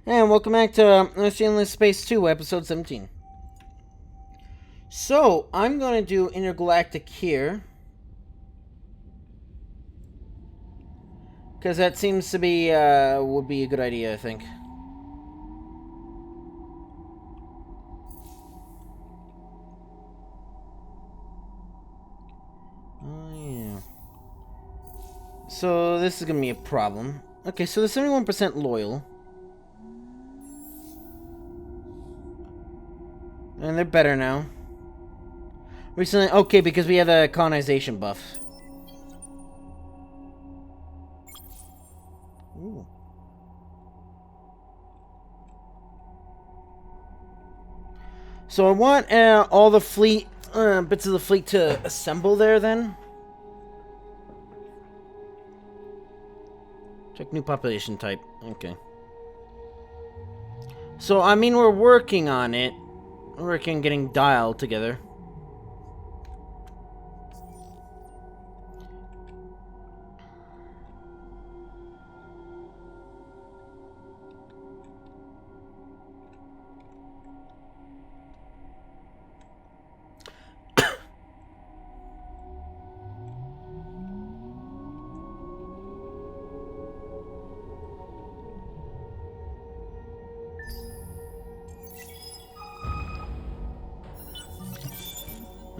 And welcome back to Endless Space 2, Episode 17. So, I'm going to do Intergalactic here. Because that seems to be, would be a good idea, I think. Oh, yeah. So, this is going to be a problem. Okay, so the 71% loyal. And they're better now. Recently, okay, because we have the colonization buff. Ooh. So I want all the fleet, bits of the fleet to assemble there then. Check new population type. Okay. So, I mean, we're working on it. We're working on getting dialed together.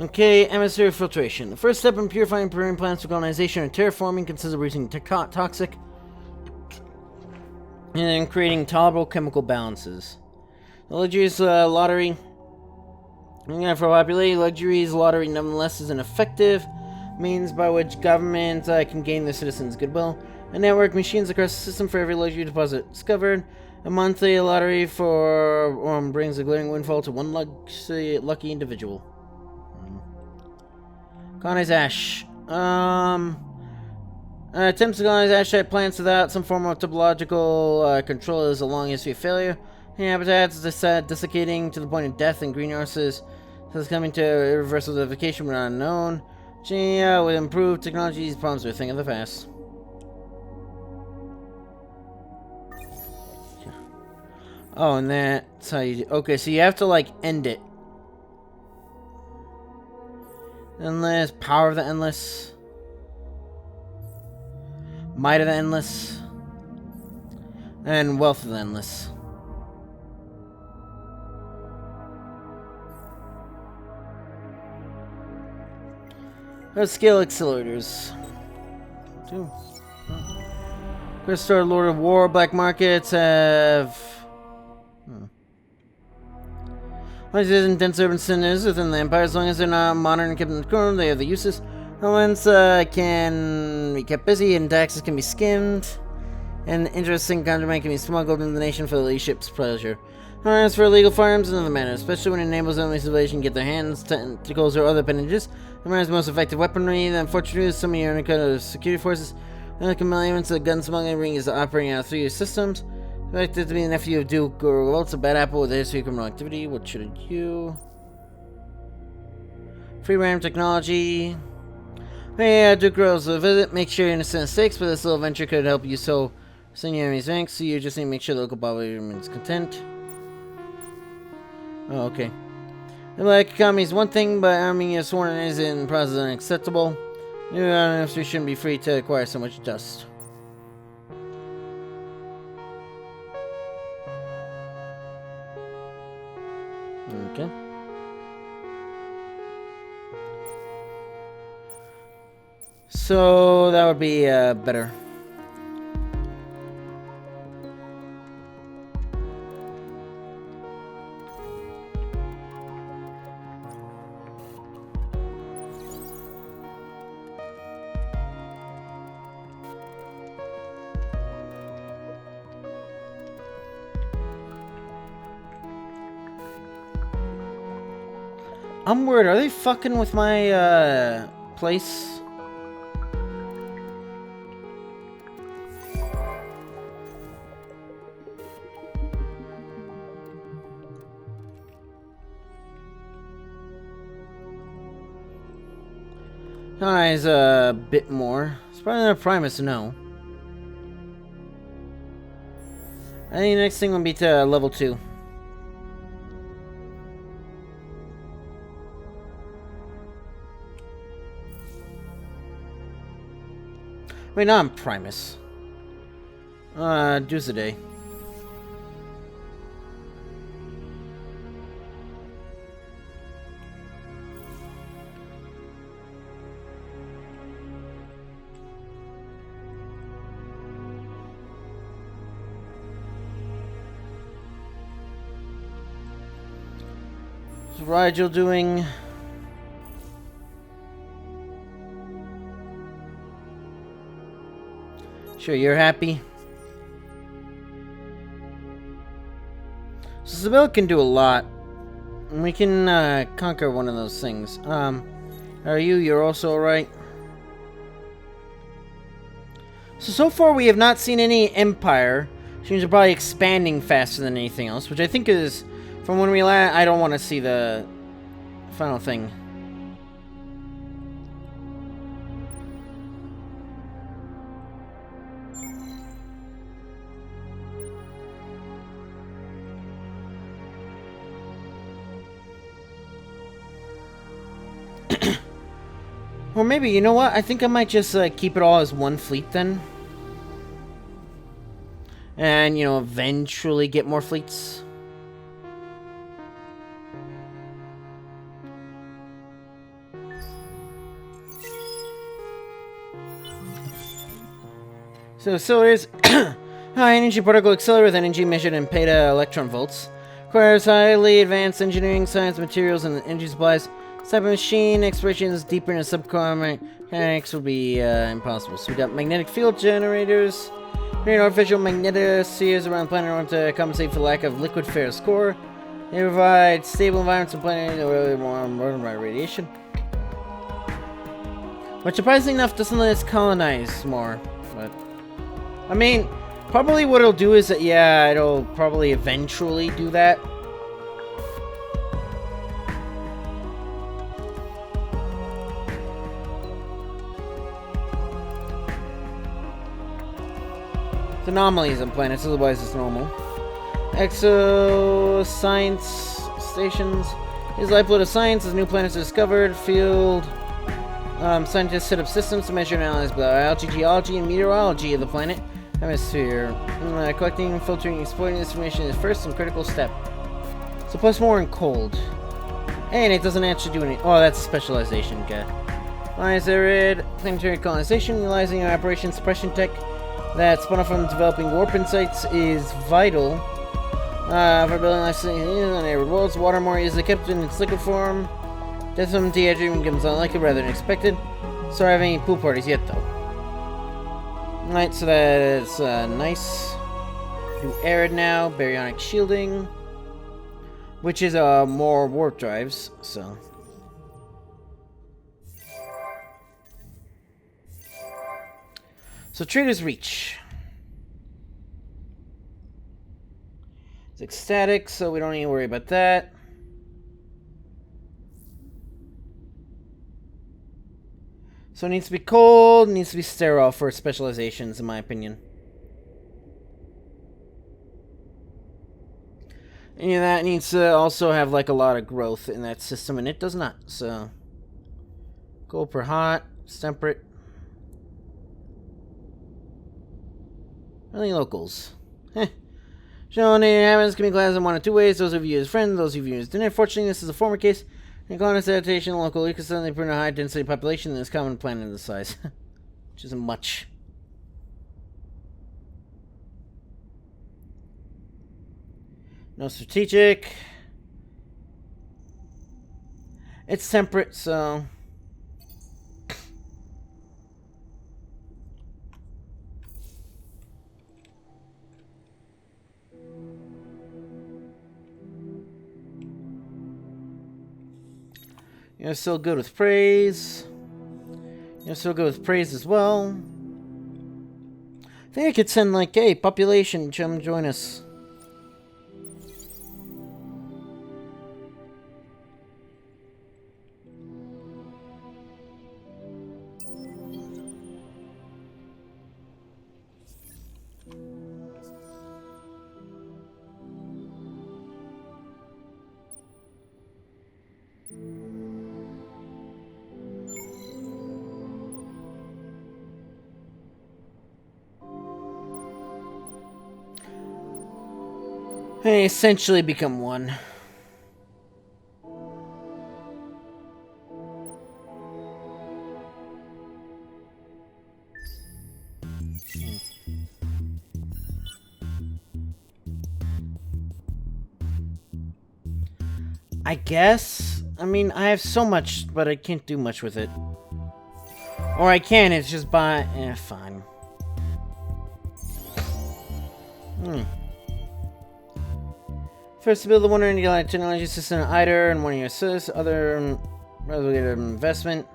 Okay, atmospheric filtration. The first step in purifying preparing plants for colonization and terraforming consists of reducing toxic and then creating tolerable chemical balances. The luxuries lottery. For popularity, luxuries lottery nonetheless is an effective means by which governments can gain their citizens' goodwill. A network machines across the system for every luxury deposit discovered. A monthly lottery for brings a glaring windfall to one lucky individual. Colonize ash. Attempts to colonize ash type plants without some form of topological control is a long history of failure. Habitats desiccating to the point of death, and greenhouses thus coming to irreversible devication when unknown. With improved technology, these problems are a thing of the past. Oh, and that's how you do. Okay, so you have to, like, end it. Endless, power of the endless, might of the endless, and wealth of the endless. Scale accelerators. Two. Crystal Lord of War, black markets have. Once it isn't dense urban centers within the empire, as long as they're not modern and kept in the corner, they have the uses. Romans can be kept busy, and taxes can be skimmed, and interesting contraband can be smuggled into the nation for the leadership's pleasure. As for illegal firearms, another matter, especially when it enables only civilization to get their hands tentacles or other appendages. The man's most effective weaponry. The unfortunate news, some of your undercover security forces, the elements of the gun smuggling ring is operating out of 3 systems. Expected to be the nephew of Duke or Waltz, a bad apple with a history of criminal activity. What should you? Free random technology. Hey, Duke rolls a visit. Make sure you're innocent of mistakes, but this little venture could help you so send your enemy's ranks, so you just need to make sure the local population remains content. Oh, okay. The black economy is one thing, but arming your sworn is in process unacceptable. New industry shouldn't be free to acquire so much dust. Okay. So that would be better. I'm worried. Are they fucking with my place? Nice, a bit more. It's probably not Primus to know. I think the next thing will be to level 2. Wait, no, I'm Primus. Duzaday. What's Rigel doing? Sure, you're happy. So Sibyl can do a lot. We can conquer one of those things. Are you? You're also alright? So far we have not seen any Empire. Seems they're probably expanding faster than anything else, which I think is, from when we last, I don't want to see the final thing. Or maybe, you know what? I think I might just keep it all as one fleet then. And, you know, eventually get more fleets. So, accelerators. High energy particle accelerator with energy measured in peta electron volts. Requires highly advanced engineering, science, materials, and energy supplies. This type of machine explorations deeper into subatomic mechanics will be impossible. So we got magnetic field generators. Create artificial magnetospheres around the planet in order to compensate for lack of liquid ferrous core. They provide stable environments on planet really more by radiation. But surprisingly enough, doesn't let us colonize more. But I mean, probably what it'll do is that, yeah, it'll probably eventually do that. It's anomalies on planets, otherwise it's normal. Exo science stations. Is lifeblood of science as new planets are discovered. Field scientists set up systems to measure and analyze biology, geology, and meteorology of the planet hemisphere. Collecting, filtering, and exploiting this information is the first and critical step. So plus more in cold. And it doesn't actually do any. Oh, that's specialization, okay. Arid planetary colonization, utilizing our operation suppression tech that spun off from developing warp insights is vital for building life on arid worlds. Water more easily kept in its liquid form. Death from dehydration becomes unlikely rather than expected. Sorry, I haven't any pool parties yet, though. Alright, so that's nice. Do arid now, baryonic shielding, which is more warp drives, so. So Trader's Reach. It's ecstatic, so we don't need to worry about that. So it needs to be cold, needs to be sterile for specializations, in my opinion. And yeah, that needs to also have like a lot of growth in that system, and it does not. So cold per hot, it's temperate. Only locals. Heh. Shown inhabitants can be classed in one of two ways. Those of you as friends, those of you as dinner. Fortunately, this is a former case. In colonist adaptation, local ecosystem, they prune a high density population in this common planet of this size. Which isn't much. No strategic. It's temperate, so. You're still good with praise. You're still good with praise as well. I think I could send like, hey, population, come join us. They essentially become one. I guess. I mean, I have so much, but I can't do much with it. Or I can, it's just by... fine. First, to build the Wonder Intergalactic Technology System at ITER and one of your assist, other related investment.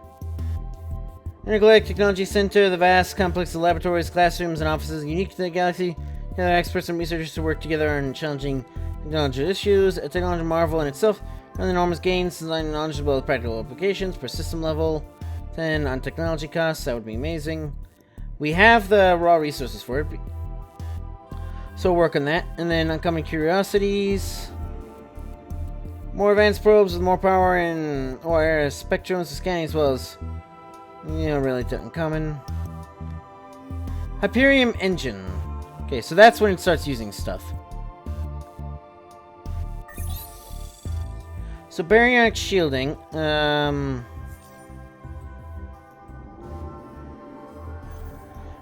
Intergalactic Technology Center, the vast complex of laboratories, classrooms, and offices unique to the galaxy. Gather experts and researchers to work together on challenging technology issues. A technology marvel in itself, and enormous gains, design knowledge about practical applications per system level. 10 on technology costs, that would be amazing. We have the raw resources for it, so work on that. And then uncommon curiosities. More advanced probes with more power and or spectrums to scanning as well as, really uncommon. Hyperium engine. Okay, so that's when it starts using stuff. So baryonic shielding.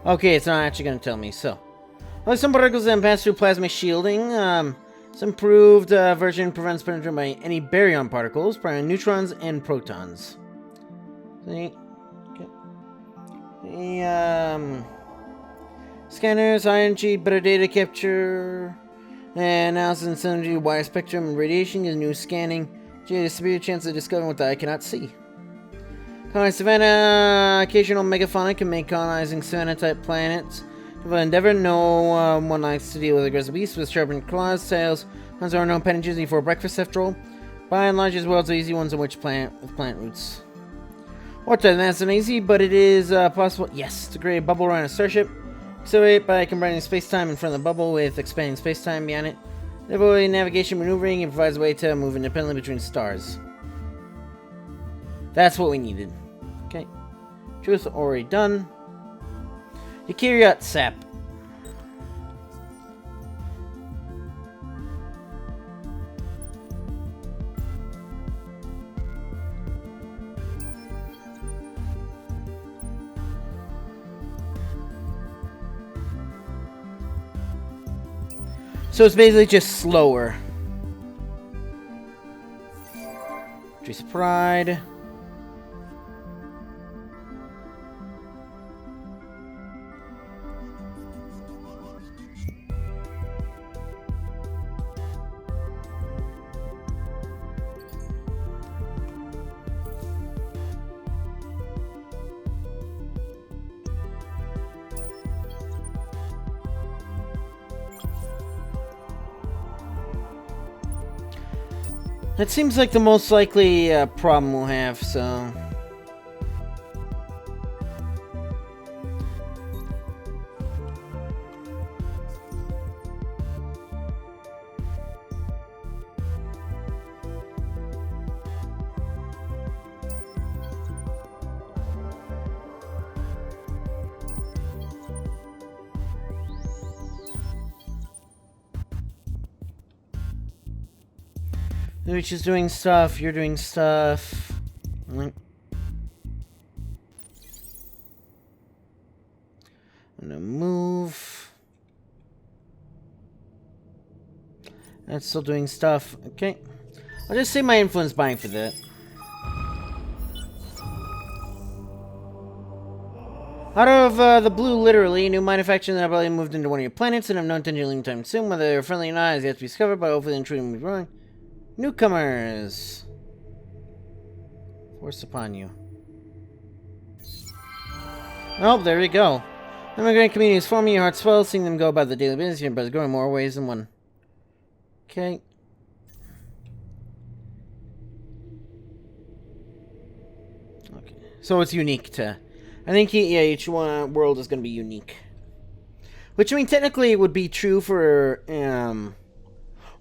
Okay, it's not actually going to tell me, so. Well, some particles that pass through plasma shielding. This improved version prevents penetration by any baryon particles, primarily neutrons and protons. See? Okay. The, scanners, ING, better data capture, and analysis and synergy, wire spectrum, and radiation is new scanning. Gee, a severe chance of discovering what the eye cannot see. Colonize Savannah, occasional megafauna can make colonizing Savannah-type planets. If I endeavor, no one likes to deal with aggressive beasts with sharpened claws, tails, ones that are no appendages before breakfast after all. By and large, as well as the easy ones in which plant roots. Wartime, that's not easy, but it is possible, yes, to create a bubble around a starship. Accelerate by combining space-time in front of the bubble with expanding space-time beyond it. Avoid navigation maneuvering and provides a way to move independently between stars. That's what we needed. Okay. Truth already done. Eukaryote sap. So it's basically just slower. Trace Pride. That seems like the most likely problem we'll have, so... Which is doing stuff, you're doing stuff. I'm gonna move. That's still doing stuff. Okay. I'll just say my influence buying for that. Out of the blue, literally, new manufacturing that probably moved into one of your planets and have no intention anytime soon. Whether they're friendly or not is yet to be discovered, but hopefully the intruding will be wrong. Newcomers! Force upon you. Oh, there we go. The immigrant community is forming, your heart swells, seeing them go about the daily business, but it's going more ways than one. Okay. Okay. So it's unique to... I think, yeah, each one world is going to be unique. Which, I mean, technically it would be true for,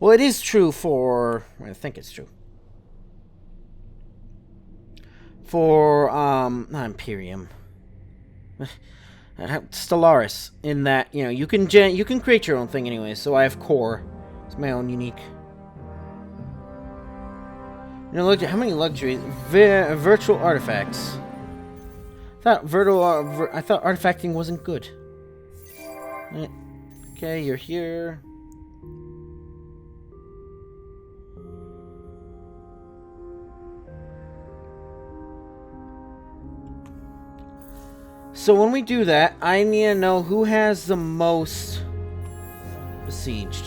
well, it is true for... I think it's true. For, not Imperium. Stellaris. In that, you know, you can create your own thing anyway. So I have core. It's my own unique. You know, look at how many luxuries. Virtual artifacts. I thought artifacting wasn't good. Okay, you're here. So when we do that, I need to know who has the most besieged.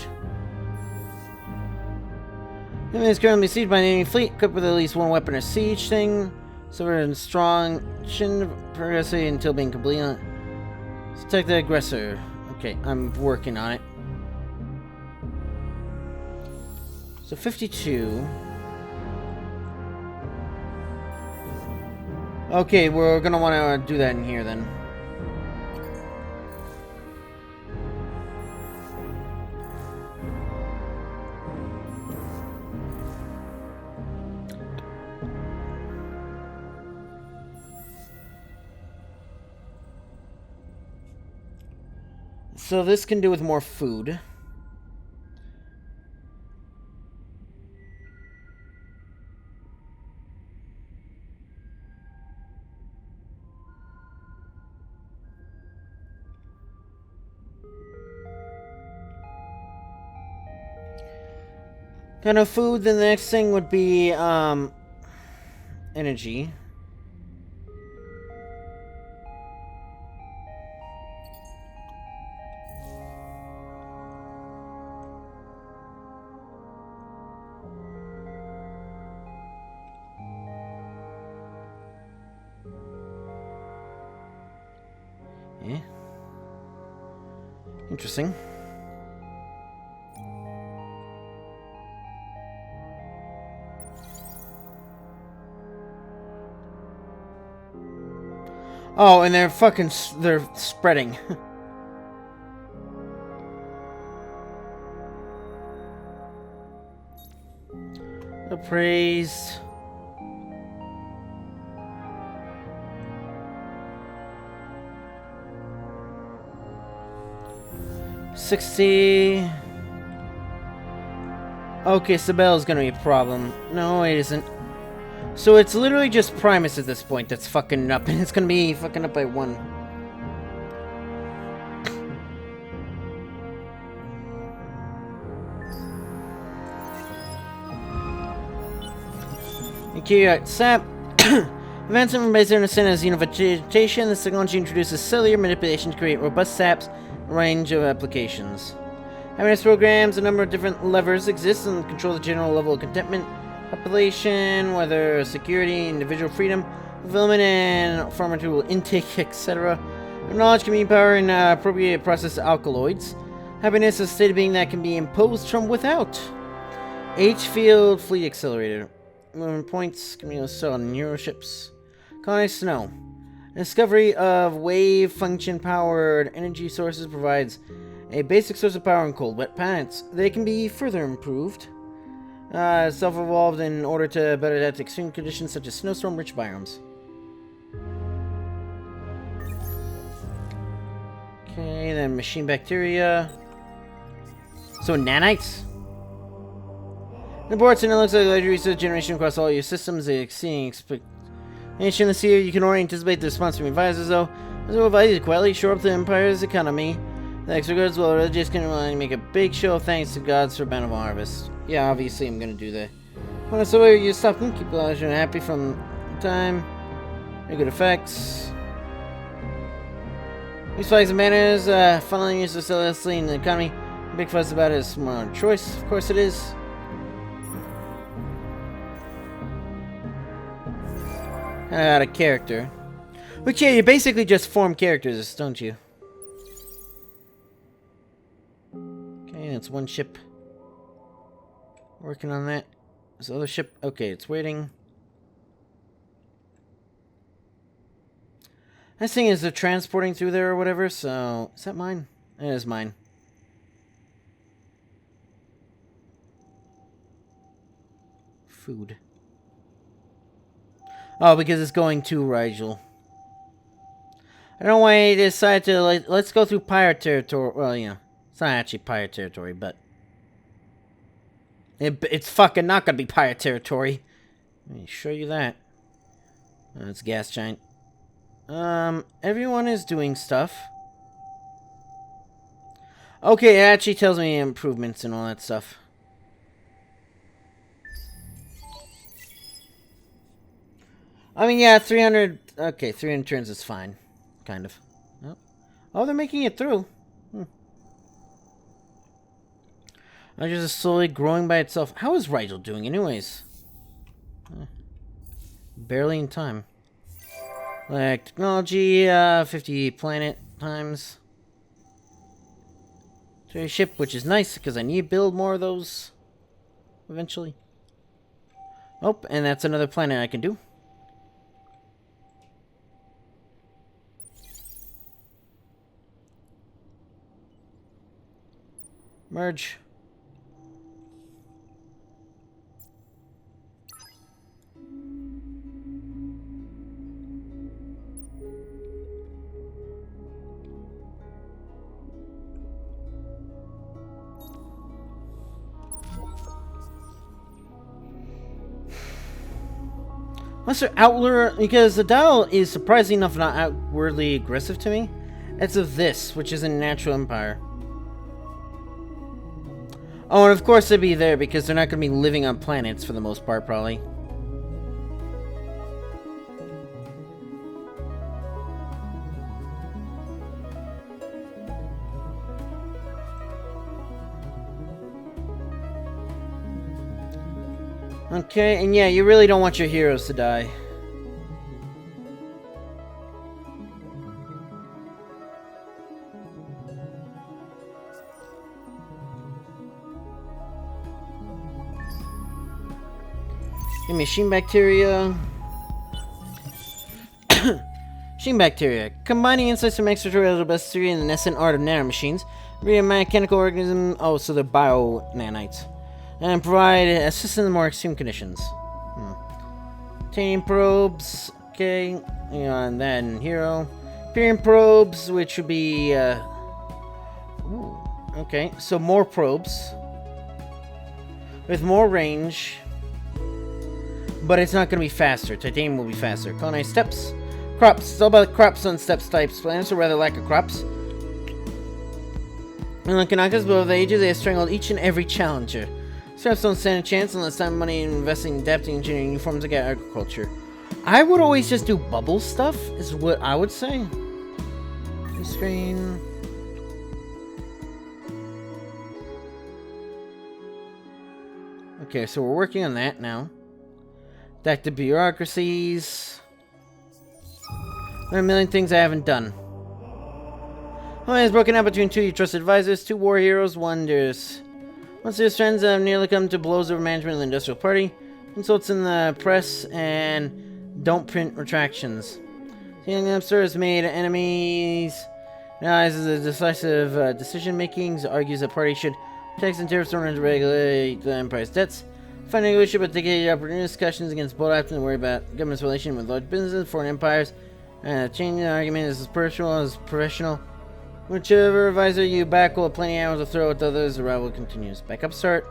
Enemy is currently besieged by an enemy fleet, equipped with at least one weapon or siege thing. So we're in strong, shouldn't progress until being complete. Let's attack the aggressor. Okay, I'm working on it. So 52. Okay, we're gonna want to do that in here then. So this can do with more food. Kind of food, then the next thing would be energy. Yeah. Interesting. Oh, and they're spreading. Appraised. $60. Okay, Sabelle's gonna be a problem. No, it isn't. So it's literally just Primus at this point that's fucking up, and it's gonna be fucking up by 1. Okay, Sap. Advancement from base innocent as unification. This technology introduces cellular manipulation to create robust saps, a range of applications. Happiness programs, a number of different levers exist and control the general level of contentment, population, weather, security, individual freedom, fulfillment, and pharmaceutical intake, etc. Knowledge can be power and appropriate process alkaloids. Happiness is a state of being that can be imposed from without. H-field fleet accelerator. Movement points, communal cell neuroships. Colony snow. Discovery of wave function powered energy sources provides a basic source of power in cold, wet planets. They can be further improved. Self-evolved in order to better adapt to extreme conditions such as snowstorm-rich biomes. Okay, then machine bacteria. So nanites. Reports and it looks like large research generation across all your systems. Exceeding expectation this year. You can already anticipate the response from advisors, though. As well, advise you to quietly shore up the Empire's economy. The extra goods will religious can make a big show of thanks to gods for bountiful harvest. Yeah, obviously I'm gonna do that. Well, so you stop them, keep the children happy from time. Very good effects. These flags and banners, funneling use of celestially in the economy. Big fuss about it is smart choice. Of course it is. Out of character. But yeah, you basically just form characters, don't you? Okay, that's one ship. Working on that. This other ship. Okay, it's waiting. This thing is transporting through there or whatever, so... Is that mine? It is mine. Food. Oh, because it's going to Rigel. I don't know why they decided to, like, let's go through pirate territory. Well, you know, it's not actually pirate territory, but... It's fucking not gonna be pirate territory. Let me show you that. It's a gas giant. Everyone is doing stuff. Okay, it actually tells me improvements and all that stuff. I mean, yeah, 300... Okay, 300 turns is fine. Kind of. Oh, they're making it through. It's just slowly growing by itself. How is Rigel doing, anyways? Barely in time. Like, technology, 50 planet times. To ship, which is nice, because I need to build more of those. Eventually. Oh, and that's another planet I can do. Merge. Mr. Outler, because the dial is surprisingly enough not outwardly aggressive to me. It's of this, which is a natural empire. Oh, and of course they'd be there because they're not going to be living on planets for the most part, probably. Okay, and yeah, you really don't want your heroes to die. Give me Sheen Bacteria. Sheen Bacteria. Combining insights from extraterrestrial bacteria and the nascent art of nanomachines. Read a mechanical organism. Oh, so they're bio-nanites. And provide assistance in more extreme conditions. Titanium probes. Okay. And then hero. Pyrium probes, which would be... Ooh, okay, so more probes. With more range. But it's not going to be faster. Titanium will be faster. Colonize steps. Crops. It's all about crops on steps types. Planets, or rather lack of crops. And like Kanakas, but over the ages, they have strangled each and every challenger. Steps don't stand a chance unless time, money, and investing in adapting engineering new forms of agriculture. I would always just do bubble stuff, is what I would say. Screen. Okay, so we're working on that now. Active bureaucracies. There are a million things I haven't done. Only is broken up between two of your trusted advisors, two war heroes, wonders. Once their friends have nearly come to blows over management of the Industrial Party, consults in the press, and don't print retractions. The young upstart has made enemies. Realizes the decisive decision-makings, argues the party should tax and tariffs in order to regulate the Empire's debts. Finding a leadership, but taking opportunity discussions against bold actions and worry about government's relation with large businesses, foreign empires, and changing the argument is as personal as professional. Whichever advisor you back will have plenty of arrows to throw at others, the rival continues. Backup start.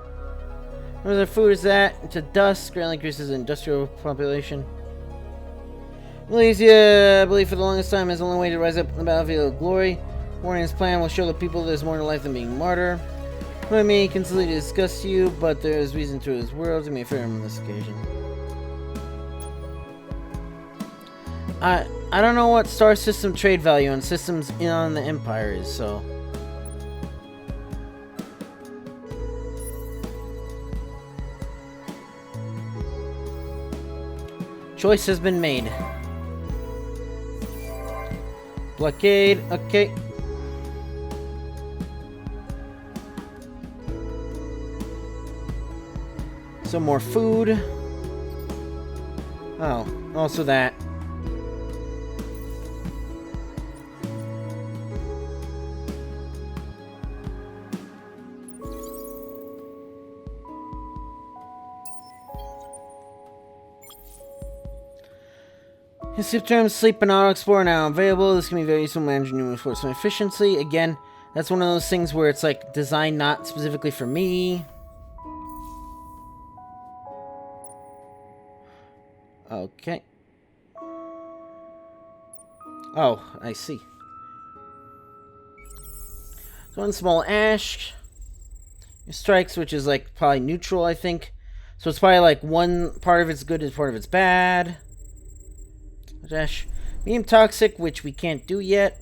Where the food is at, to dust, greatly increases the industrial population. Malaysia, I believe for the longest time, is the only way to rise up in the battlefield of glory. Warning's plan will show the people there's more to life than being martyr. I may constantly disgust you, but there is reason to his world to be fair on this occasion. I don't know what star system trade value on systems on the Empire is, so... Choice has been made. Blockade, okay. Some more food. Oh, also that. His ship terms sleep and auto explorer now available. This can be very useful in managing new enforcement efficiency. Again, that's one of those things where it's like designed not specifically for me. Okay. Oh, I see. So one small ash. Strikes, which is like probably neutral, I think. So it's probably like one part of it's good and part of it's bad. Ash. Medium toxic, which we can't do yet.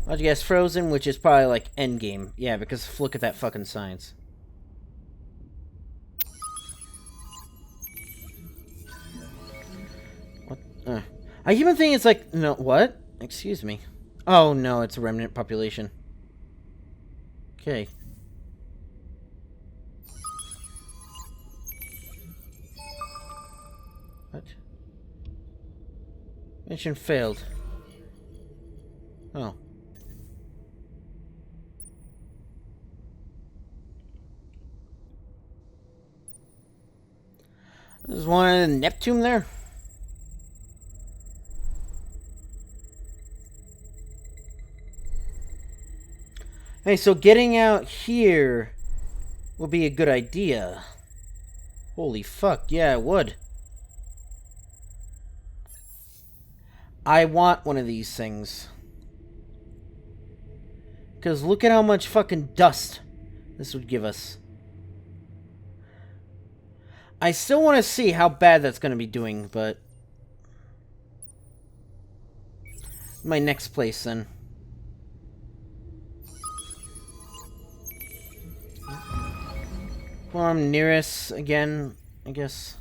Logic gas frozen, which is probably like endgame. Yeah, because look at that fucking science. What? I even think it's like no. What? Excuse me. Oh no, it's a remnant population. Okay. What? Mission failed. Oh. There's one in Neptune there. Hey, so getting out here would be a good idea. Holy fuck, yeah, it would. I want one of these things. Because look at how much fucking dust this would give us. I still want to see how bad that's going to be doing, but... my next place, then. Farm nearest again, I guess.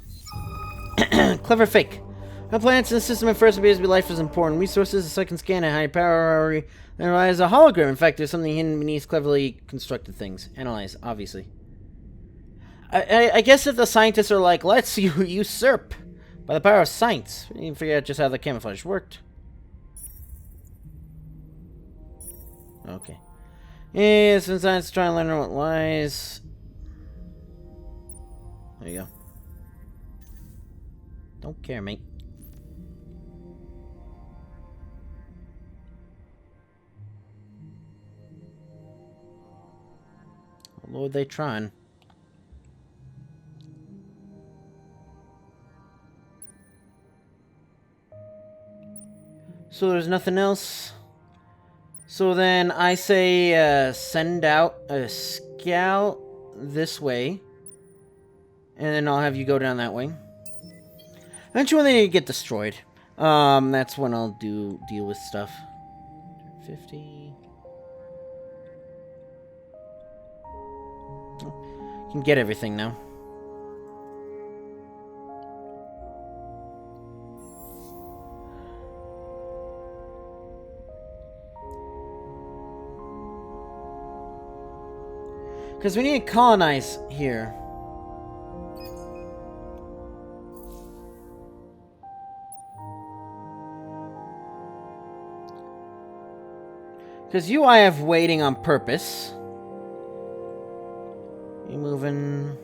Clever fake. How planets in the system at first appears to be life is important. Resources, a second scan at high power, and relies a hologram. In fact, there's something hidden beneath cleverly constructed things. Analyze, obviously. I guess if the scientists are like, let's usurp by the power of science, we need to figure out just how the camouflage worked. Okay. Yeah, since science try and learn what lies. There you go. Don't care, mate. Lord, they trying. So there's nothing else. So then I say send out a scout this way. And then I'll have you go down that way. Eventually when they get destroyed. That's when I'll deal with stuff. 50. You can get everything now. Because we need to colonize here. Because you I have waiting on purpose. You're moving.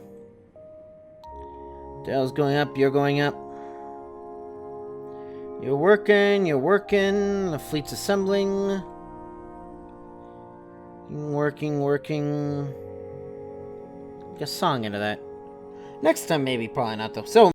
Dale's going up, you're going up. You're working, the fleet's assembling. Working. Get a song into that. Next time, maybe, probably not, though. So,